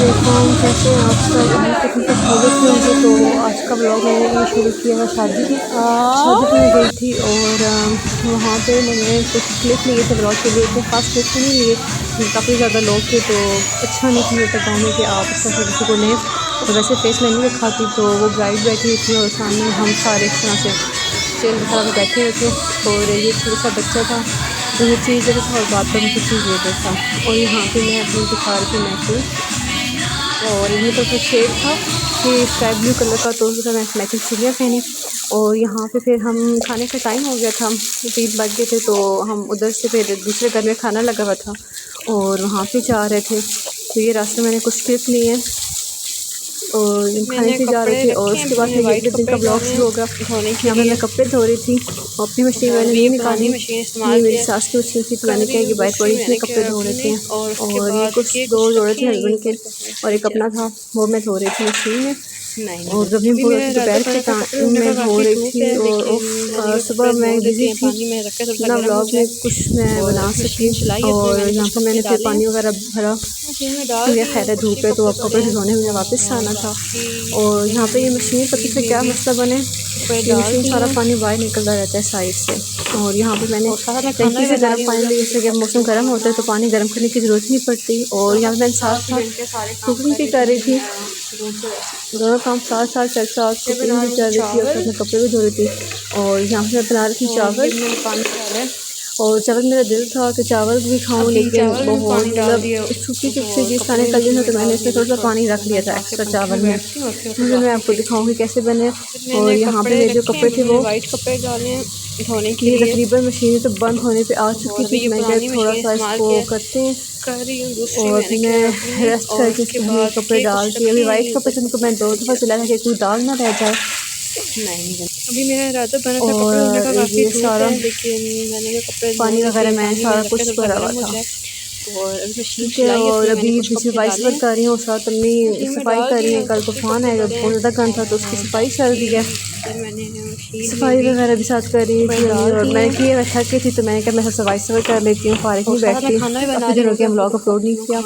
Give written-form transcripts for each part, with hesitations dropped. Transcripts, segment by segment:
वालेकुम, कैसे हैं आप सब? उम्मीद करती हूँ सब खैरियत से होंगे। तो आज का ब्लॉग मैंने ये शुरू किया है शादी पे मैं गई थी और वहाँ पे मैंने कुछ क्लिप लिए थे ब्लॉग के लिए। इतने ख़ास क्लिप तो नहीं लिए क्योंकि काफ़ी ज़्यादा लोग थे तो अच्छा नहीं होता गाँव में कि आप इस तरह से किसी को लें। तो वैसे फेस मैं नहीं दिखाती, तो वो ब्राइड बैठी हुई थी और सामने हम सारे इस तरह से चेयर बिठा के बैठे हुए थे और ये छोटा सा बच्चा था तो ये चीज़ दे रहा था और बात पर मुझे चीज़ दे रहा था। और यहाँ पे मैं अपनी दिखा रही थी मैचिंग, और ये तो शेड था कि स्काई ब्लू कलर का, तो उसका मैं मैचिंग चुड़ियाँ पहनी। और यहाँ पे फिर हम खाने का टाइम हो गया था, 3 बज गए थे, तो हम उधर से फिर दूसरे घर में खाना लगा हुआ था और वहाँ पे जा रहे थे। तो ये रास्ते मैंने कुछ क्लिप लिए और खाने से जा रहे थे और उसके बाद फिर एक दिन का ब्लॉग शुरू होगा। यहाँ पे मैं कपड़े धो रही थी, अपनी मशीन मैंने नहीं निकाली, ये मेरी सास की मशीन थी, तो मैंने कहा कि बाइक वाली इसमें कपड़े धो रहे थे। और ये कुछ 2 जोड़े थे हस्बैंड के और एक अपना था, वो मैं धो रही थी मशीन में। और जब भी दोपहर के टाइम में धो रही थी और सुबह मैं बिज़ी थी ना, ब्लॉग में कुछ मैं बना सकी। और यहाँ पर मैंने फिर पानी वगैरह भरा क्योंकि खैर धूप है तो अब कपड़े भिगोने मुझे वापस आना था। और यहाँ पे ये मशीन पता से क्या मसला बने, ये मशीन सारा पानी बाहर निकलता रहता है साइड से। और यहाँ पे मैंने टंकी से गर्म पानी लिया, जैसे कि मौसम गर्म होता है तो पानी गर्म करने की ज़रूरत नहीं पड़ती। और यहाँ पे मैं साथ साथ कुकिंग भी कर रही थी, दोनों काम साथ साथ कुकिंग भी कर रही थी और अपने कपड़े भी धो रही थी। और यहाँ पे मैं बना रही थी चावल, और चावल मेरा दिल था कि चावल भी खाऊं, लेकिन बहुत मतलब सूखी से चीज़ खाने का दिल था, तो मैंने इसमें थोड़ा सा पानी रख लिया था एक्स्ट्रा चावल में। मुझे मैं आपको दिखाऊंगी कैसे बने। और यहाँ पे मेरे जो कपड़े थे वो वाइट कपड़े डाले धोने के लिए, तकरीबन मशीन तो बंद होने पे आ चुकी थी। मैं क्या थोड़ा सा इसको करते हैं और मैं रेस्ट करके इसमें कपड़े डालती। अभी वाइट कपड़े थे उनको मैं 2 दफ़ा चलाया था कि कोई दाग ना रह जाए। नहीं, अभी मेरा इरादा बना था कपड़े धोने का, काफ़ी सारा लेकिन मैंने कपड़े पानी वगैरह मैं सारा कुछ भरा हुआ था। ठीक है, और अभी पीछे सफाई कर रही हूँ, साथ अम्मी सफाई कर रही हैं। कल तूफान आएगा, बहुत ज़्यादा गंद था तो उसकी सफाई चल रही है, सफाई वगैरह भी साथ कर रही थी। और मैंने किया, मैं थक गई थी तो मैंने कहा मैं सफाई कर लेती हूँ, फारिग नहीं बैठती, काफ़ी दिनों के हम ब्लॉग अपलोड नहीं किया।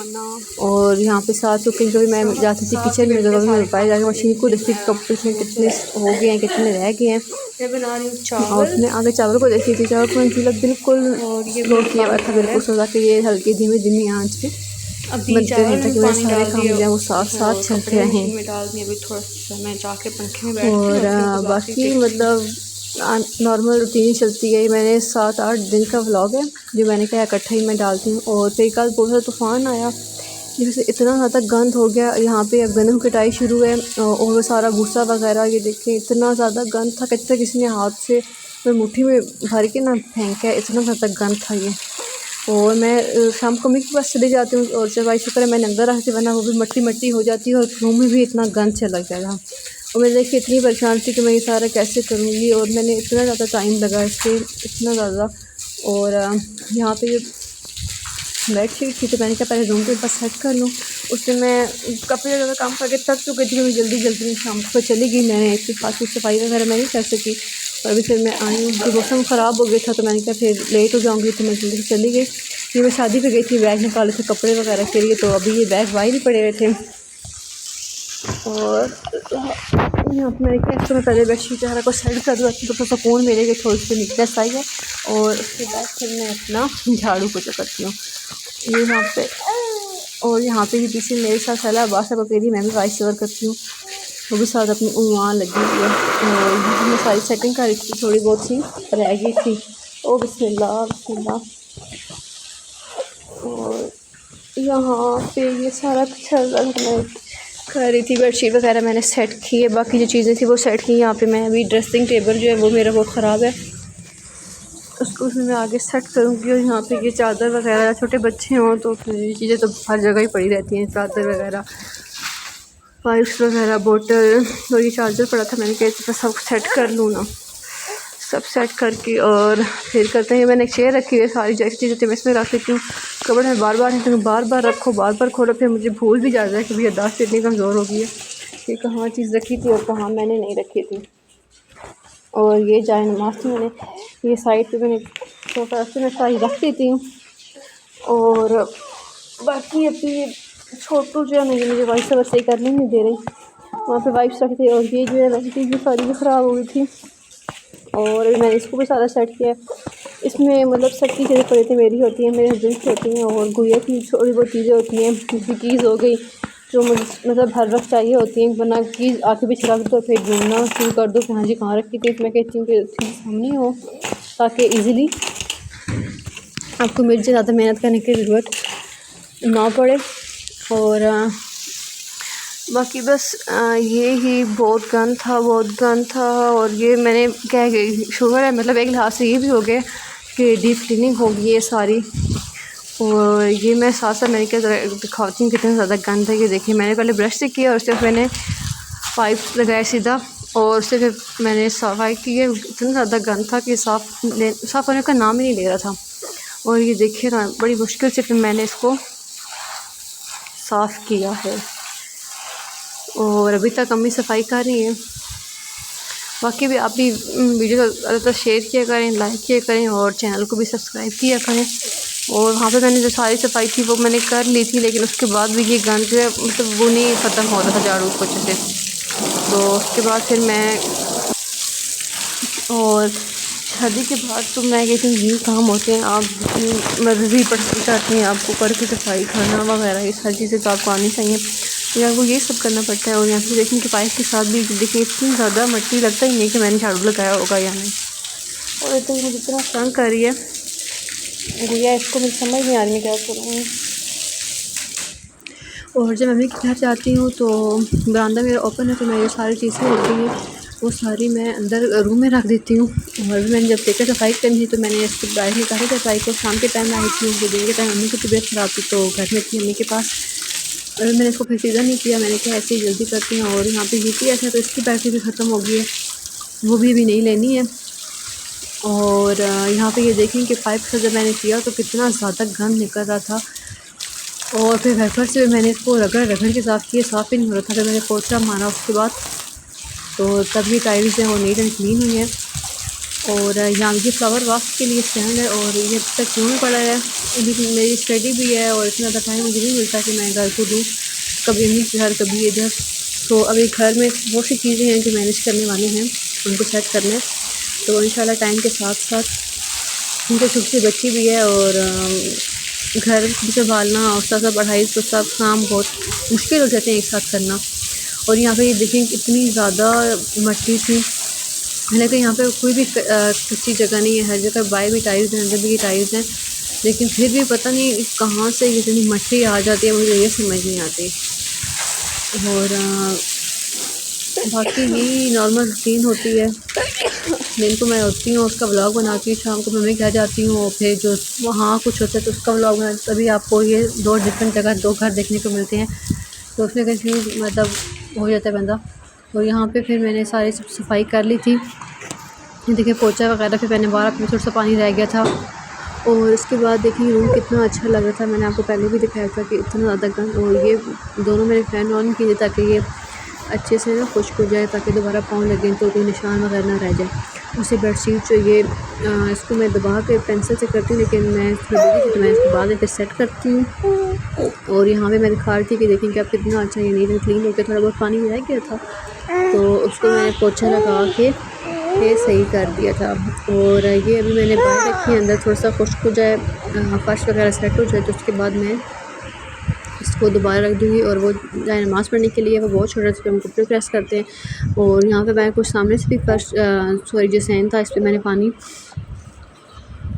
और यहाँ पे साथ कुकिंग जो भी मैं जाती थी किचन में, जब मैं पाई जाकर मशीन को देखती कपड़े में कितने हो गए हैं, कितने रह गए हैं। और उसने आगे चावल को देखी थी, चावल को मैंने बिल्कुल स्लो किया हुआ था, बिल्कुल सोचा कि ये हल्की धीमी धीमी आंच पे बनते हैं ताकि मेरे सारे काम जो है वो साथ साथ चलते रहें। और बाकी मतलब नॉर्मल रूटीन चलती है। मैंने 7-8 दिन का व्लॉग है जो मैंने कहा इकट्ठा ही मैं डालती हूँ। और फिर कल बहुत ज़्यादा तूफ़ान आया जिससे इतना ज़्यादा गंद हो गया। यहाँ पे अब गंदम कटाई शुरू है और वो सारा भूसा वगैरह ये देखें, इतना ज़्यादा गंद था कि किसी ने हाथ से मुट्ठी में भर के ना फेंका है, इतना ज़्यादा गंद था ये। और मैं शाम को मम्मी के पास चली जाती हूँ और जब शुक्र है मैंने अंदर रखती, वरना वो भी मट्टी मट्टी हो जाती है और रूम में भी इतना गंद चला गया। और मैं देखिए इतनी परेशान थी कि मैं ये सारा कैसे करूँगी, और मैंने इतना ज़्यादा टाइम लगा इसके, इतना ज़्यादा। और यहाँ पे बेड शीट थी तो मैंने कहा पहले रूम के पास सेट कर लूँ। उसमें मैं काफ़ी ज़्यादा काम करके थक चुकी थी, मैं जल्दी जल्दी में शाम को चली गई। मैंने इतनी खास सफाई वगैरह मैं नहीं कर सकी। और अभी फिर मैं आई हूँ कि मौसम ख़राब हो गया था तो मैंने कहा फिर लेट हो जाऊँगी, तो मैं जल्दी से चली गई। फिर मैं शादी पे गई थी, बैग निकाले थे कपड़े वगैरह के लिए, तो अभी ये बैग बाहर ही पड़े हुए थे। और यहाँ पर मैंने क्या तो मैं पहले बेडशीट वगैरह को सेट कर दूँ तो सुकून मिलेगा, थोड़ी सी नीटनेस आई है। और उसके बाद फिर मैं अपना झाड़ू पोछा करती हूँ ये यहाँ पे। और यहाँ पे भी पीछे मेरे साथ सलाह बासा बकेरी मैं भी वॉइस ओवर करती हूँ, वो भी साथ अपनी वहाँ लगी हुई है। और मैं सारी सेटिंग कर रही थी, थोड़ी बहुत सी रह गई थी। ओ बिस्मिल्लाह बिस्मिल्लाह। और यहाँ पे ये सारा चल रहा था, मैं कर रही थी बेडशीट वगैरह मैंने सेट की है, बाकी जो चीज़ें थी वो सेट की। यहाँ पे मैं अभी ड्रेसिंग टेबल जो है वो मेरा बहुत ख़राब है, उसको उसमें मैं आगे सेट करूँगी। और यहाँ पे ये चादर वगैरह, छोटे बच्चे हों तो फिर ये चीज़ें तो हर जगह ही पड़ी रहती हैं, चादर वगैरह, पाइप्स वगैरह, बोतल। और ये चार्जर पड़ा था, मैंने कहा सब सेट कर लूँ ना, सब सेट करके और फिर करते हैं। मैंने एक चेयर रखी है, सारी जैसी चीज़ें थी मैं इसमें रख लेती हूँ। कपड़े में बार बार नहीं तो बार बार रखो, बार बार खोलो, फिर मुझे भूल भी जाता है कि भैया दाश्त इतनी कमज़ोर हो गई है कि कहाँ चीज़ रखी थी और कहाँ मैंने नहीं रखी थी। और ये जाए नमाज थी, मैंने ये साइड पे मैंने सोफा मैं सारी रख देती हूँ। और बाकी अभी छोटू जो है मुझे वाइफ से सही करने नहीं दे रही, वहाँ पे वाइफ सेट थे। और ये जो है लड़की की सारी ख़राब हो गई थी और मैंने इसको भी सारा सेट किया। इसमें मतलब सबकी चीज़ें पड़ी थी, मेरी होती हैं, मेरे हस्बैंड की होती हैं और गुड़िया की थोड़ी बहुत चीज़ें होती हैं, जैसे कीज़ हो गई जो मुझे मतलब हर वक्त चाहिए होती हैं, वरना कीज़ आके पीछे रख दो फिर ढूंढना शुरू कर दो कि हाँ जी कहाँ रखी थी। मैं कहती हूँ कि चीज़ सामने हो ताकि ईज़िली आपको मेरे से ज़्यादा मेहनत करने की ज़रूरत ना पड़े। और बाकी बस ये ही बहुत गंद था। और ये मैंने क्या शुगर है, मतलब एक लिहाज से ये भी हो गया कि डीप क्लीनिंग होगी ये सारी। और ये मैं साथ साथ मैंने क्या दिखाती हूँ कितना ज़्यादा गंद है। ये देखिए मैंने पहले ब्रश से किया और उसके बाद मैंने पाइप लगाया सीधा और उससे फिर मैंने सफाई की है। इतना ज़्यादा गंद था कि साफ़ होने का नाम ही नहीं ले रहा था। और ये देखिए ना बड़ी मुश्किल से फिर मैंने इसको साफ़ किया है और अभी तक अम्मी सफाई कर रही हैं। बाकी भी आप भी वीडियो ज़्यादातर शेयर किया करें, लाइक किया करें और चैनल को भी सब्सक्राइब किया करें। और वहाँ पे मैंने जो सारी सफाई थी वो मैंने कर ली थी, लेकिन उसके बाद भी ये गंद जो है मतलब वो नहीं ख़त्म हो रहा था झाड़ू पोछे से। तो उसके बाद फिर मैं और शादी के बाद तो मैं कहती हूँ ये काम होते हैं, आप मर्जी पड़ती करती हैं, आपको करके सफाई खाना वगैरह ये सारी चीज़ें तो आपको आनी चाहिए, या आपको ये सब करना पड़ता है। और यहाँ पे देखें कि पाइप के साथ भी देखिए इतनी ज़्यादा मिट्टी, लगता ही नहीं कि मैंने झाड़ू लगाया होगा या नहीं। और इतना मुझे इतना तंग कर रही है गुड़िया, इसको मुझे समझ नहीं आ रही मैं क्या करूँगी। और जब मम्मी के घर जाती हूँ तो बरामदा मेरा ओपन है, तो मैं ये सारी चीज़ें होती हैं वो सारी मैं अंदर रूम में रख देती हूँ। और भी मैंने जब देखा सफाई करनी थी तो मैंने इसको बाहर निकाली थी सफाई को। शाम के टाइम आई थी, वो दिन के टाइम मम्मी की तबीयत ख़राब थी तो घर में थी मम्मी के पास, और मैंने इसको फिर सीधा नहीं किया। मैंने कहा ऐसे ही जल्दी करती हैं। और यहाँ पे यूपीएस है तो इसकी बैटरी भी ख़त्म हो गई है, वो भी अभी नहीं लेनी है। और यहाँ पे ये देखें कि पाइप से जब मैंने किया तो कितना ज़्यादा गंद निकल रहा था। और फिर वाइपर से मैंने इसको रगड़ के साफ़ किया, साफ़ ही नहीं हो रहा था। फिर मैंने पोछा मारा उसके बाद तो तब ये टाइल्स हैं वो नीट एंड क्लीन हुई हैं। और यहाँ ये फ्लावर वाश के लिए स्टैंड है और ये अब तक क्यों पड़ा है, अभी मेरी स्टडी भी है और इतना ज़्यादा टाइम मुझे नहीं मिलता कि मैं घर को दूँ, कभी अम्मी के घर कभी इधर। तो अभी घर में बहुत सी चीज़ें हैं जो मैनेज करने वाली हैं, उनको सेट करना है। तो इंशाल्लाह टाइम के साथ साथ उनके छोटी सी बच्ची भी है और घर भी संभालना और साथ साथ पढ़ाई, तो सब काम बहुत मुश्किल हो जाते हैं एक साथ करना। और यहाँ पे ये देखें इतनी ज़्यादा मट्टी थी, हालांकि यहाँ पे कोई भी कच्ची जगह नहीं है, हर जगह बाहर भी टाइल्स हैं, अंदर भी टाइल्स हैं, लेकिन फिर भी पता नहीं कहाँ से इतनी मट्टी आ जाती है, मुझे ये समझ नहीं आती। और बाकी यही नॉर्मल रूटीन होती है। दिन को मैं उठती हूँ, उसका व्लॉग बनाती हूँ, शाम को मम्मी घर जाती हूँ और फिर जो वहाँ कुछ होता है तो उसका व्लॉग बनाती हूँ। तभी आपको ये दो डिफरेंट जगह दो घर देखने को मिलते हैं, तो उसमें कंफ्यूज मतलब हो जाता है बंदा। और यहाँ पे फिर मैंने सारी सफाई कर ली थी, देखिए पोछा वगैरह, फिर मैंने बाहर अपने थोड़ा सा पानी रह गया था। और उसके बाद देखिए रूम कितना अच्छा लग रहा था, मैंने आपको पहले भी दिखाया था कि इतना ज़्यादा गंद। और ये दोनों मेरे फैन ऑन किए ताकि ये अच्छे से ना खुश्क हो जाए, ताकि दोबारा पाँव लगे तो कोई निशान वगैरह ना रह जाए। उसी बेडशीट जो ये इसको मैं दबा के पेंसिल से करती हूँ, लेकिन मैं तो मैं इसको बाद में फिर सेट करती हूँ। और यहाँ पे मैं दिखा रही थी कि देखें कि आप कितना अच्छा ये नीट एंड क्लीन होकर, थोड़ा बहुत पानी रह गया था तो उसको मैंने पोछा लगा के ये सही कर दिया था। और ये अभी मैंने बाहर रखी है, अंदर थोड़ा सा खुश्क हो जाए, फर्श वगैरह सेट हो जाए तो उसके बाद मैं इसको दोबारा रख दूँगी। और वो जाए नमाज़ पढ़ने के लिए, वो बहुत छोटा सा हम कपड़े प्रेस करते हैं। और यहाँ पे मैं कुछ सामने से भी फर्श जो सैन था इस पर मैंने पानी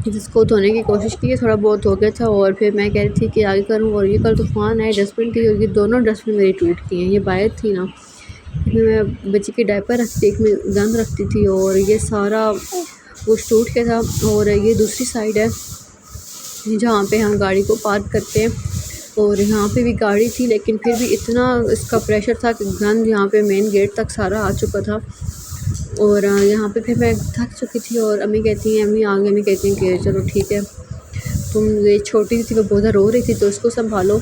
जिसको धोने की कोशिश की है, थोड़ा बहुत हो गया था। और फिर मैं कह रही थी कि आगे करूँ, और ये कल तूफ़ान है, डस्टबिन थी और ये दोनों डस्टबिन मेरी टूट गई हैं। ये बाहर थी ना, इसमें मैं बच्ची की डायपर रखती थी, एक में गंद रखती थी और ये सारा वो टूट के था। और ये दूसरी साइड है जहाँ पे हम गाड़ी को पार्क करते हैं, और यहाँ पे भी गाड़ी थी, लेकिन फिर भी इतना इसका प्रेशर था कि गंद यहाँ पे मेन गेट तक सारा आ चुका था। और यहाँ पे फिर मैं थक चुकी थी और अम्मी कहती हैं, अम्मी आ गई, अम्मी कहती हैं कि चलो ठीक है, तुम ये छोटी थी वो बहुत रो रही थी तो उसको संभालो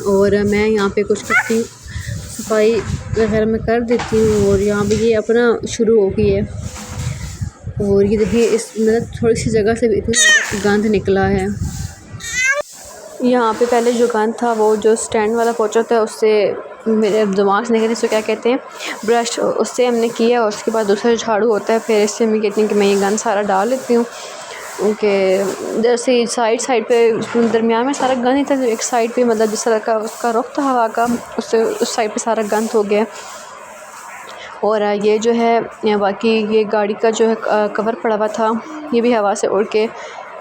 और मैं यहाँ पे कुछ करती, सफाई वगैरह मैं कर देती हूँ। और यहाँ पे ये अपना शुरू हो गई है। और ये देखिए इस मतलब थोड़ी सी जगह से भी इतना गंद निकला है। यहाँ पे पहले जो गन था वो जो स्टैंड वाला पोचा था उससे मेरे दिमाग से निकले, इसको क्या कहते हैं, ब्रश, उससे हमने किया। और उसके बाद दूसरा झाड़ू होता है, फिर इससे मैं कहती हूँ कि मैं ये गन सारा डाल लेती हूँ कि जैसे साइड पे दरमियान में सारा गंद ही था, एक साइड पे मतलब जिस तरह का उसका रुख था हवा का, उससे उस साइड पे सारा गंद हो गया। और ये जो है बाकी ये गाड़ी का जो है कवर पड़ा हुआ था, ये भी हवा से उड़ के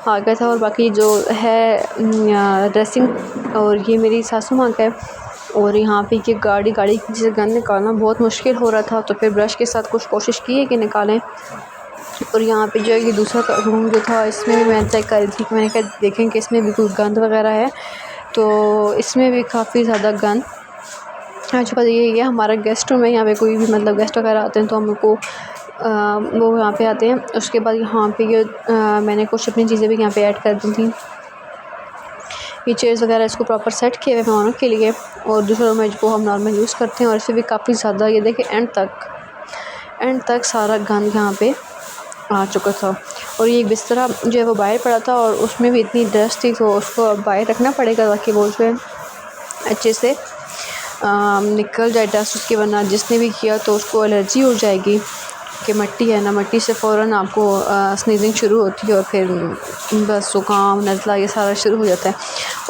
आ गया था। और बाकी जो है ड्रेसिंग, और ये मेरी सासू माँ का है। और यहाँ पे ये गाड़ी से गंद निकालना बहुत मुश्किल हो रहा था, तो फिर ब्रश के साथ कुछ कोशिश की है कि निकालें। और यहाँ पे जो है ये दूसरा रूम जो था, इसमें भी मैं चेक कर रही थी कि मैंने कहा देखें कि इसमें भी कोई गंद वगैरह है, तो इसमें भी काफ़ी ज़्यादा गंद। आज बात ये है हमारा गेस्ट रूम है, यहाँ पे कोई भी मतलब गेस्ट वगैरह आते हैं तो हमको वो यहाँ पे आते हैं। उसके बाद यहाँ पे ये मैंने कुछ अपनी चीज़ें भी यहाँ पे ऐड कर दी थी। ये चेयर्स वगैरह इसको प्रॉपर सेट किए हुए मेहमानों के लिए, और दूसरे रूम में जो हम नॉर्मल यूज़ करते हैं। और इससे भी काफ़ी ज़्यादा ये देखिए एंड तक सारा गंद यहाँ पे आ चुका था। और ये बिस्तरा जो है वो बाहर पड़ा था, और उसमें भी इतनी डस्ट थी, तो उसको बाहर रखना पड़ेगा ताकि वो जो है अच्छे से निकल जाए डस्ट उसकी, वरना जिसने भी किया तो उसको एलर्जी हो जाएगी कि मट्टी है ना, मट्टी से फ़ौरन आपको स्नीजिंग शुरू होती है, और फिर बस ज़ुकाम नज़ला ये सारा शुरू हो जाता है।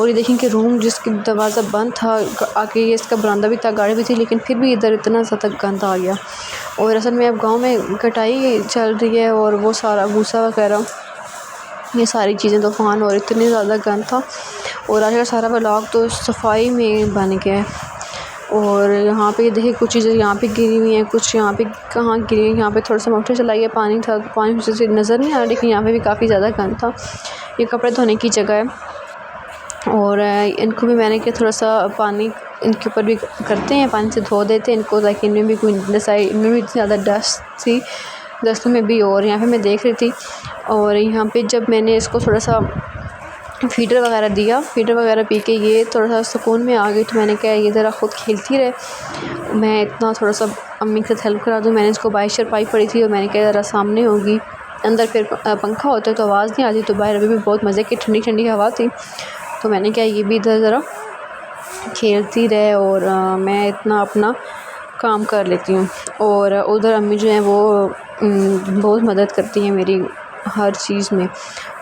और ये देखें कि रूम जिसकी दरवाज़ा बंद था, आके ये इसका बरामदा भी था, गाड़ी भी थी, लेकिन फिर भी इधर इतना ज़्यादा गंद आ गया। और असल में अब गाँव में कटाई चल रही है, और वो सारा भूसा वगैरह ये सारी चीज़ें तूफ़ान, और इतने ज़्यादा गंद था। और आज का सारा व्लॉग तो सफाई में बन गया है। और यहाँ पे देखिए कुछ चीज़ें यहाँ पे गिरी हुई हैं, कुछ यहाँ पे कहाँ गिरी हुई, यहाँ पे थोड़ा सा मोटर चलाई है, पानी था, पानी से नज़र नहीं आ रहा, लेकिन यहाँ पे भी काफ़ी ज़्यादा गंद था। ये कपड़े धोने की जगह है, और इनको भी मैंने किया थोड़ा सा पानी इनके ऊपर भी करते हैं, पानी से धो देते हैं इनको, ताकि इनमें भी कोई इनमें भी इतनी ज़्यादा डस्ट थी, डस्ट में भी। और यहाँ पे मैं देख रही थी, और यहाँ पे जब मैंने इसको थोड़ा सा फीडर वगैरह दिया, फीडर वगैरह पी के ये थोड़ा सा सुकून में आ गई, तो मैंने कहा ये ज़रा ख़ुद खेलती रहे, मैं इतना थोड़ा सा अम्मी के साथ हेल्प करा दूँ। मैंने इसको बाहर शरपाई पड़ी थी, और मैंने कहा ज़रा सामने होगी, अंदर फिर पंखा होता है तो आवाज़ नहीं आती, तो बाहर अभी भी बहुत मज़े की ठंडी ठंडी हवा थी, तो मैंने कहा ये भी इधर ज़रा खेलती रहे, और मैं इतना अपना काम कर लेती हूँ। और उधर अम्मी जो हैं वो बहुत मदद करती हैं मेरी हर चीज़ में,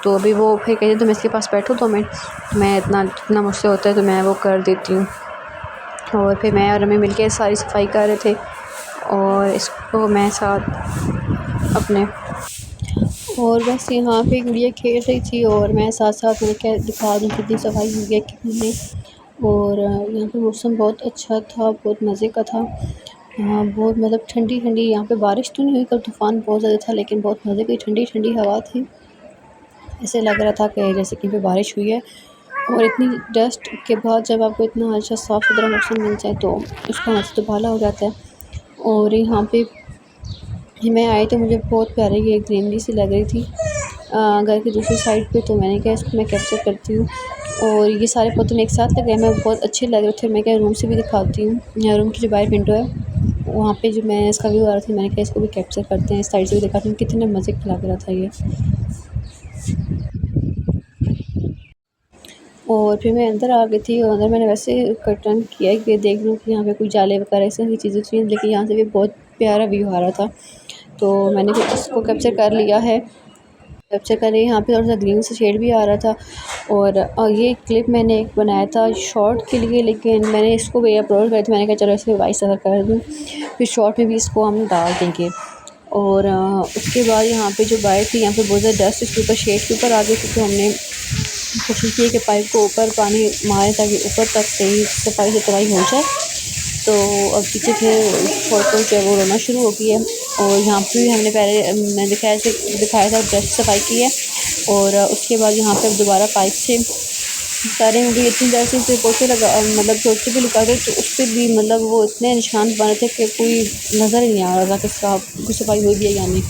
तो अभी वो फिर कहते तुम इसके पास बैठो, तो मैं इतना मुझसे होता है तो मैं वो कर देती हूँ। और फिर मैं और अम्मी मिलके सारी सफाई कर रहे थे, और इसको मैं साथ अपने, और बस यहाँ पे गुड़िया खेल रही थी, और मैं साथ साथ मैंने क्या दिखा दूँ कितनी सफाई हुई है कितनी नहीं। और यहाँ पे मौसम बहुत अच्छा था, बहुत मज़े का था। हाँ, बहुत मतलब ठंडी ठंडी, यहाँ पे बारिश तो नहीं हुई, कल तूफ़ान बहुत ज़्यादा था, लेकिन बहुत मज़े की ठंडी ठंडी हवा थी। ऐसे लग रहा था कि जैसे कहीं पे बारिश हुई है। और इतनी डस्ट के बाद जब आपको इतना अच्छा साफ़ सुथरा मौसम मिल जाए तो उसका मज़ा तो भाला हो जाता है। और यहाँ पे मैं आई तो मुझे बहुत प्यारी ये ग्रीनरी सी लग रही थी घर की दूसरी साइड पे, तो मैंने कहा इसको मैं कैप्चर करती हूँ। और ये सारे पौधे एक साथ लगे मैं बहुत अच्छे लग रहे थे, मैं क्या रूम से भी दिखाती हूँ। यहाँ रूम की जो बाहर विंडो है वहाँ पे जो मैं इसका व्यू आ रहा था, मैंने कहा इसको भी कैप्चर करते हैं, इस साइड से भी दिखाती हूँ कितने मज़े का लग रहा था ये। और फिर मैं अंदर आ गई थी, और अंदर मैंने वैसे कर्टन किया कि देख लूँ कि यहाँ पे कोई जाले वगैरह ऐसी ही चीज़ें थी, लेकिन यहाँ से भी बहुत प्यारा व्यू आ रहा था, तो मैंने भी इसको कैप्चर कर लिया है। कैप्चर कर यहाँ पे थोड़ा सा ग्रीन सा शेड भी आ रहा था। और ये क्लिप मैंने एक बनाया था शॉर्ट के लिए, लेकिन मैंने इसको भी अपलोड कर दिया, मैंने कहा चलो इसे वॉइस ओवर कर दूँ, फिर शॉर्ट में भी इसको हम डाल देंगे। और उसके बाद यहाँ पे जो बाइक थी, यहाँ पे बहुत ज़्यादा डस्ट इसके ऊपर शेड के ऊपर आ गई, क्योंकि हमने कोशिश की कि पाइप को ऊपर पानी मारे ताकि ऊपर तक सही सफाई सुथराई हो जाए। तो अब पीछे फिर फोटो जो है वो रोना शुरू हो गई है। और यहाँ पे भी हमने पहले दिखाया था ब्रश सफाई की है, और उसके बाद यहाँ पे दोबारा पाइप से सारे मुझे इतनी देर से पोछे लगा मतलब पोछे भी लगा गए, तो उस पर भी मतलब वो इतने निशान बने थे कि कोई नज़र ही नहीं आ रहा था कि साफ सफाई हो गई है या नहीं।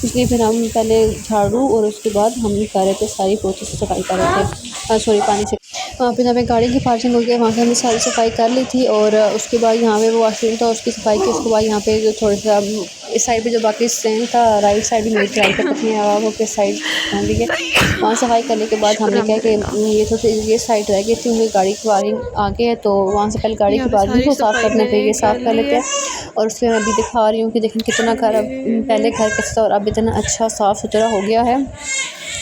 इसलिए फिर हम पहले झाड़ू और उसके बाद हम कर रहे थे सारी पोछे से सफाई कर रहे थे, सॉरी पानी से। वहाँ पे जब गाड़ी की पार्किंग हो गया वहाँ से हमने सारी सफाई कर ली थी, और उसके बाद यहाँ पे वो वॉशरूम था उसकी सफाई की। उसके बाद यहाँ पे जो थोड़ा सा इस साइड पे जो बाकी स्टैंड था राइट साइड भी मेरी ट्राई कर सकते हैं आप के साइड ठीक है। वहाँ सफाई करने के बाद हमने क्या कि ये थोड़ी ये साइड रह गई थी, उनकी गाड़ी की वायरिंग आगे है तो वहाँ से पहले गाड़ी की वायरिंग को साफ़ करने पे ये साफ़ कर लेते हैं। और उसके मैं अभी दिखा रही हूँ कि देखें कितना घर पहले घर कैसा था और अब इतना अच्छा साफ़ सुथरा हो गया है।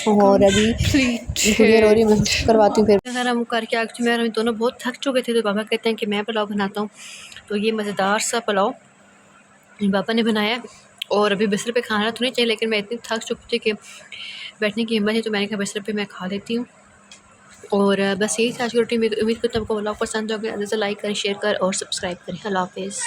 और अभी गुड़िया रो रही, मैं करवाती हूँ फिर अगर हम करके आ चुके हैं। दोनों बहुत थक चुके थे तो पापा कहते हैं कि मैं पुलाव बनाता हूँ। तो ये मज़ेदार सा पुलाव पापा ने बनाया और अभी बिस्तर पे खाना तो नहीं चाहिए, लेकिन मैं इतनी थक चुकी थी कि बैठने की हिम्मत है तो मैंने कहा बिस्तर पे मैं खा लेती हूँ। और बस यही था आज की रोटी। उम्मीद करता हूँ आपको पुलाव पसंद हो गया। लाइक करें, शेयर करें और सब्सक्राइब करें। अल्लाह हाफ़िज़।